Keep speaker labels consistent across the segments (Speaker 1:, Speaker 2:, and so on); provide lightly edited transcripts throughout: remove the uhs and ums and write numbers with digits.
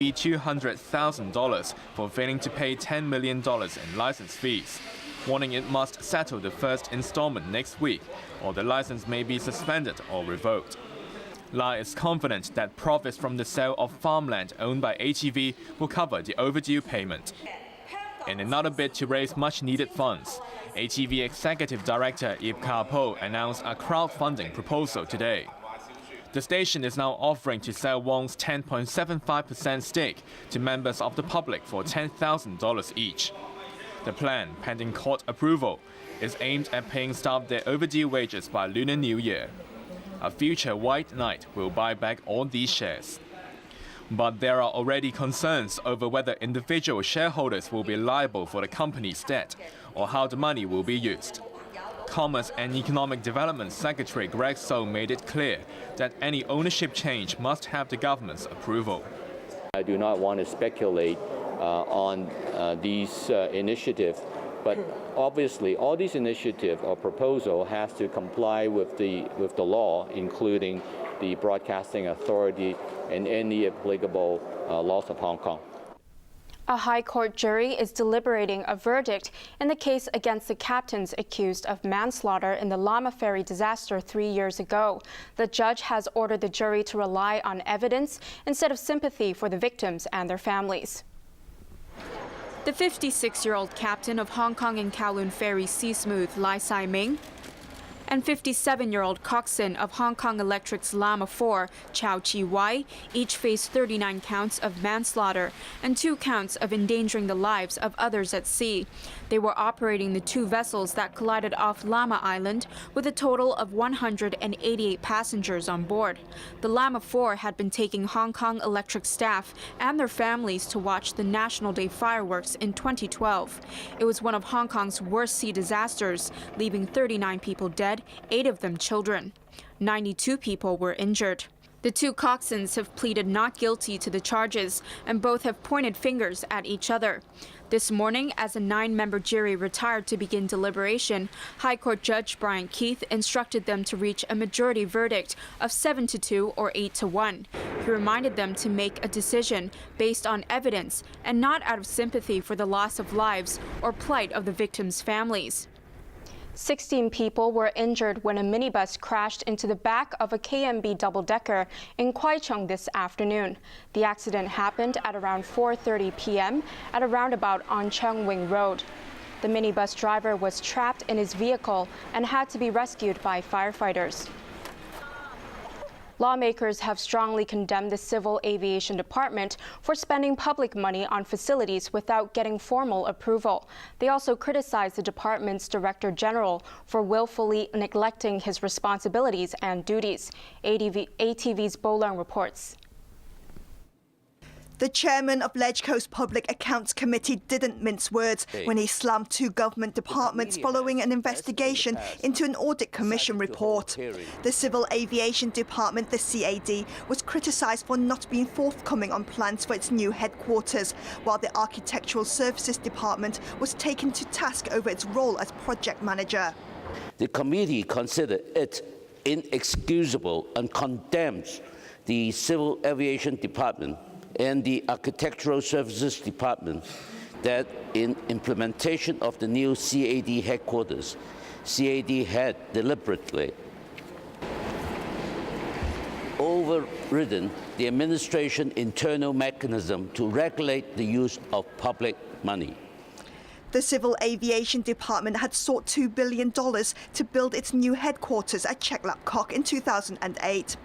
Speaker 1: $200,000 for failing to pay $10 million in license fees, warning it must settle the first installment next week, or the license may be suspended or revoked. Lai is confident that profits from the sale of farmland owned by HEV will cover the overdue payment. In another bid to raise much-needed funds, HEV Executive Director Ip Ka-po announced a crowdfunding proposal today. The station is now offering to sell Wong's 10.75% stake to members of the public for $10,000 each. The plan, pending court approval, is aimed at paying staff their overdue wages by Lunar New Year. A future white knight will buy back all these shares. But there are already concerns over whether individual shareholders will be liable for the company's debt or how the money will be used. Commerce and Economic Development Secretary Greg So made it clear that any ownership change must have the government's approval.
Speaker 2: I do not want to speculate on these initiatives, but obviously all these initiatives or proposal has to comply with the law, including the Broadcasting Authority and any applicable laws of Hong Kong.
Speaker 3: A high court jury is deliberating a verdict in the case against the captains accused of manslaughter in the Lama Ferry disaster 3 years ago. The judge has ordered the jury to rely on evidence instead of sympathy for the victims and their families.
Speaker 4: The 56-year-old captain of Hong Kong and Kowloon Ferry Sea Smooth, Lai Sai-ming, and 57-year-old coxswain of Hong Kong Electric's Lama 4, Chow Chi-wai, each face 39 counts of manslaughter and 2 counts of endangering the lives of others at sea. They were operating the 2 vessels that collided off Lama Island with a total of 188 passengers on board. The Lama 4 had been taking Hong Kong Electric staff and their families to watch the National Day fireworks in 2012. It was one of Hong Kong's worst sea disasters, leaving 39 people dead, 8 of them children. 92 people were injured. The 2 coxswains have pleaded not guilty to the charges, and both have pointed fingers at each other. This morning, as a 9-member jury retired to begin deliberation, High Court Judge Brian Keith instructed them to reach a majority verdict of 7-2 or 8-1. He reminded them to make a decision based on evidence and not out of sympathy for the loss of lives or plight of the victims' families.
Speaker 3: 16 people were injured when a minibus crashed into the back of a KMB double-decker in Kwai Chung this afternoon. The accident happened at around 4:30 p.m. at a roundabout on Cheung Wing Road. The minibus driver was trapped in his vehicle and had to be rescued by firefighters. Lawmakers have strongly condemned the Civil Aviation Department for spending public money on facilities without getting formal approval. They also criticized the department's Director General for willfully neglecting his responsibilities and duties. ATV's Bo Leung reports.
Speaker 5: The chairman of LegCo's Public Accounts Committee didn't mince words when he slammed 2 government departments following an investigation into an audit commission report. The Civil Aviation Department, the CAD, was criticised for not being forthcoming on plans for its new headquarters, while the Architectural Services Department was taken to task over its role as project manager.
Speaker 6: The committee considered it inexcusable and condemns the Civil Aviation Department and the Architectural Services Department that in implementation of the new CAD headquarters, CAD had deliberately overridden the administration internal mechanism to regulate the use of public money.
Speaker 5: The Civil Aviation Department had sought $2 billion to build its new headquarters at Chek Lap Kok in 2008.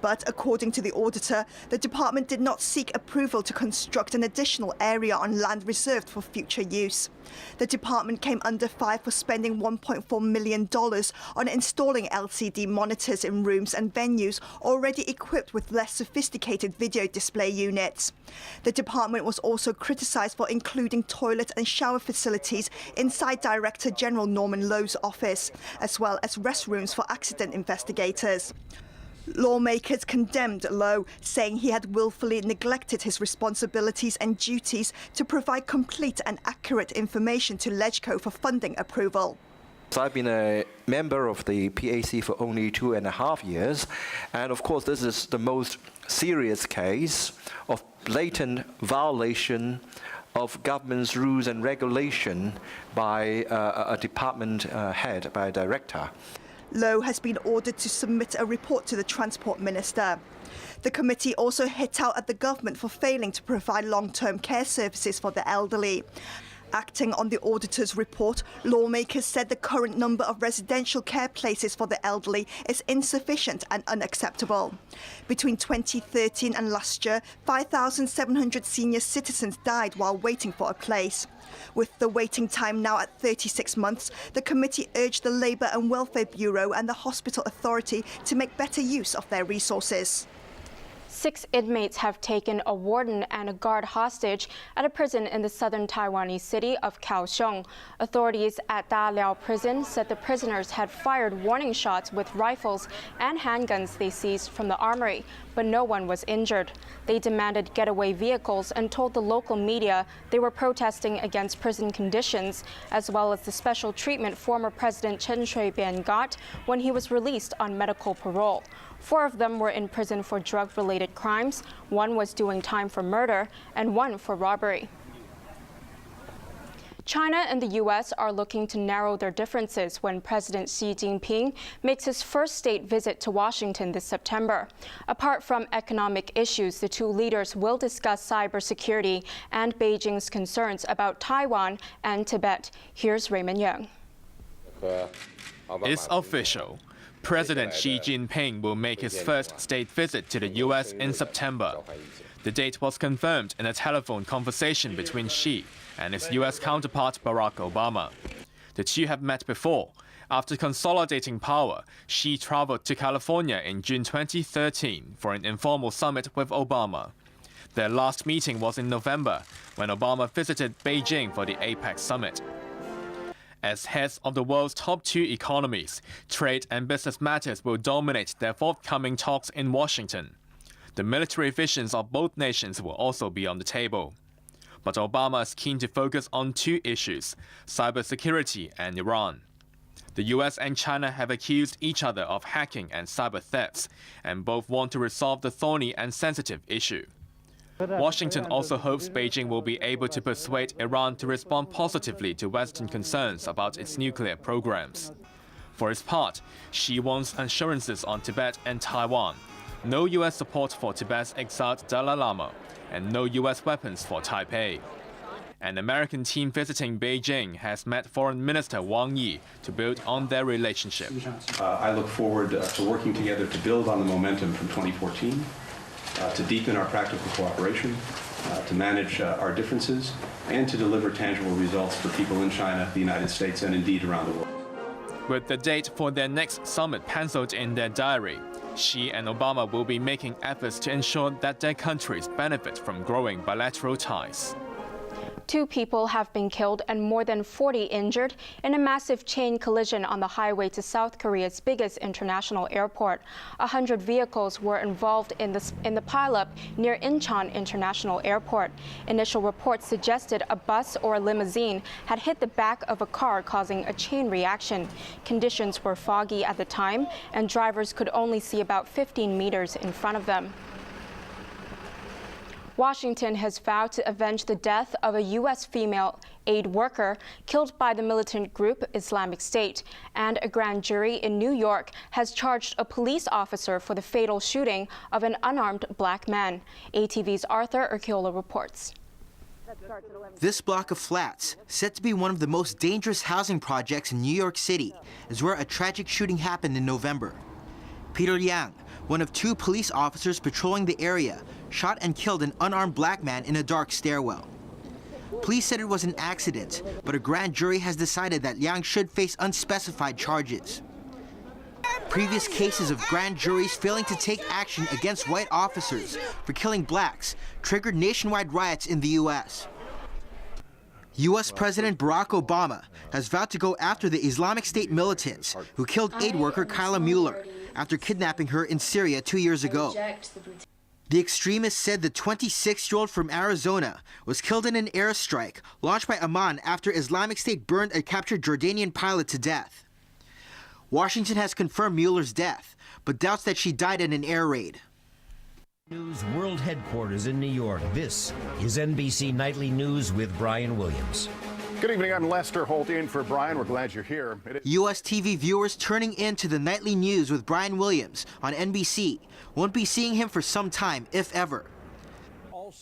Speaker 5: But according to the auditor, the department did not seek approval to construct an additional area on land reserved for future use. The department came under fire for spending $1.4 million on installing LCD monitors in rooms and venues already equipped with less sophisticated video display units. The department was also criticised for including toilet and shower facilities inside Director General Norman Lowe's office, as well as restrooms for accident investigators. Lawmakers condemned Lowe, saying he had willfully neglected his responsibilities and duties to provide complete and accurate information to LegCo for funding approval.
Speaker 7: I've been a member of the PAC for only 2.5 years, and of course this is the most serious case of blatant violation of government's rules and regulation by a department head, by a director.
Speaker 5: Low has been ordered to submit a report to the Transport Minister. The committee also hit out at the government for failing to provide long-term care services for the elderly. Acting on the auditor's report, lawmakers said the current number of residential care places for the elderly is insufficient and unacceptable. Between 2013 and last year, 5,700 senior citizens died while waiting for a place. With the waiting time now at 36 months, the committee urged the Labour and Welfare Bureau and the Hospital Authority to make better use of their resources.
Speaker 3: 6 inmates have taken a warden and a guard hostage at a prison in the southern Taiwanese city of Kaohsiung. Authorities at Daliao prison said the prisoners had fired warning shots with rifles and handguns they seized from the armory, but no one was injured. They demanded getaway vehicles and told the local media they were protesting against prison conditions, as well as the special treatment former President Chen Shui-bian got when he was released on medical parole. 4 of them were in prison for drug-related crimes, 1 was doing time for murder, and 1 for robbery. China and the U.S. are looking to narrow their differences when President Xi Jinping makes his first state visit to Washington this September. Apart from economic issues, the 2 leaders will discuss cybersecurity and Beijing's concerns about Taiwan and Tibet. Here's Raymond Young.
Speaker 1: It's official. President Xi Jinping will make his first state visit to the U.S. in September. The date was confirmed in a telephone conversation between Xi and his U.S. counterpart Barack Obama. The two have met before. After consolidating power, Xi traveled to California in June 2013 for an informal summit with Obama. Their last meeting was in November, when Obama visited Beijing for the APEC summit. As heads of the world's top 2 economies, trade and business matters will dominate their forthcoming talks in Washington. The military visions of both nations will also be on the table. But Obama is keen to focus on 2 issues, cybersecurity and Iran. The US and China have accused each other of hacking and cyber threats, and both want to resolve the thorny and sensitive issue. Washington also hopes Beijing will be able to persuade Iran to respond positively to Western concerns about its nuclear programs. For its part, Xi wants assurances on Tibet and Taiwan, no U.S. support for Tibet's exiled Dalai Lama, and no U.S. weapons for Taipei. An American team visiting Beijing has met Foreign Minister Wang Yi to build on their relationship.
Speaker 8: I look forward to working together to build on the momentum from 2014. To deepen our practical cooperation, to manage our differences, and to deliver tangible results for people in China, the United States, and indeed around the world.
Speaker 1: With the date for their next summit penciled in their diary, Xi and Obama will be making efforts to ensure that their countries benefit from growing bilateral ties.
Speaker 3: 2 people have been killed and more than 40 injured in a massive chain collision on the highway to South Korea's biggest international airport. 100 vehicles were involved in the pileup near Incheon International Airport. Initial reports suggested a bus or limousine had hit the back of a car, causing a chain reaction. Conditions were foggy at the time, and drivers could only see about 15 meters in front of them. Washington has vowed to avenge the death of a U.S. female aid worker killed by the militant group Islamic State, and a grand jury in New York has charged a police officer for the fatal shooting of an unarmed black man. ATV's Arthur Urquiola reports.
Speaker 9: This block of flats, said to be one of the most dangerous housing projects in New York City, is where a tragic shooting happened in November. Peter Yang, one of 2 police officers patrolling the area, shot and killed an unarmed black man in a dark stairwell. Police said it was an accident, but a grand jury has decided that Yang should face unspecified charges. Previous cases of grand juries failing to take action against white officers for killing blacks triggered nationwide riots in the U.S. U.S. President Barack Obama has vowed to go after the Islamic State militants who killed aid worker Kyla Mueller after kidnapping her in Syria 2 years ago. The extremists said the 26-year-old from Arizona was killed in an airstrike launched by Amman after Islamic State burned a captured Jordanian pilot to death. Washington has confirmed Mueller's death, but doubts that she died in an air raid.
Speaker 10: News World Headquarters in New York. This is NBC Nightly News with Brian Williams.
Speaker 11: Good evening, I'm Lester Holt in for Brian. We're glad you're here.
Speaker 9: U.S. TV viewers turning in to the Nightly News with Brian Williams on NBC won't be seeing him for some time, if ever.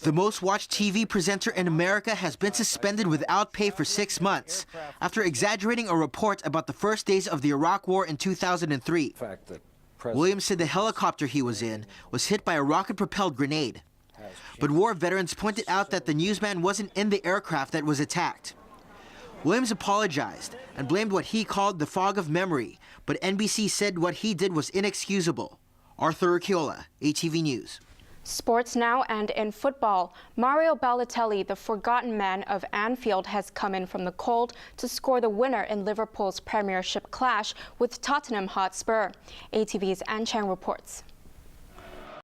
Speaker 9: The most watched TV presenter in America has been suspended without pay for 6 months after exaggerating a report about the first days of the Iraq War in 2003. Williams said the helicopter he was in was hit by a rocket-propelled grenade. But war veterans pointed out that the newsman wasn't in the aircraft that was attacked. Williams apologized and blamed what he called the fog of memory, but NBC said what he did was inexcusable. Arthur Urquiola, ATV News.
Speaker 3: Sports now, and in football, Mario Balotelli, the forgotten man of Anfield, has come in from the cold to score the winner in Liverpool's Premiership clash with Tottenham Hotspur. ATV's An Chang reports.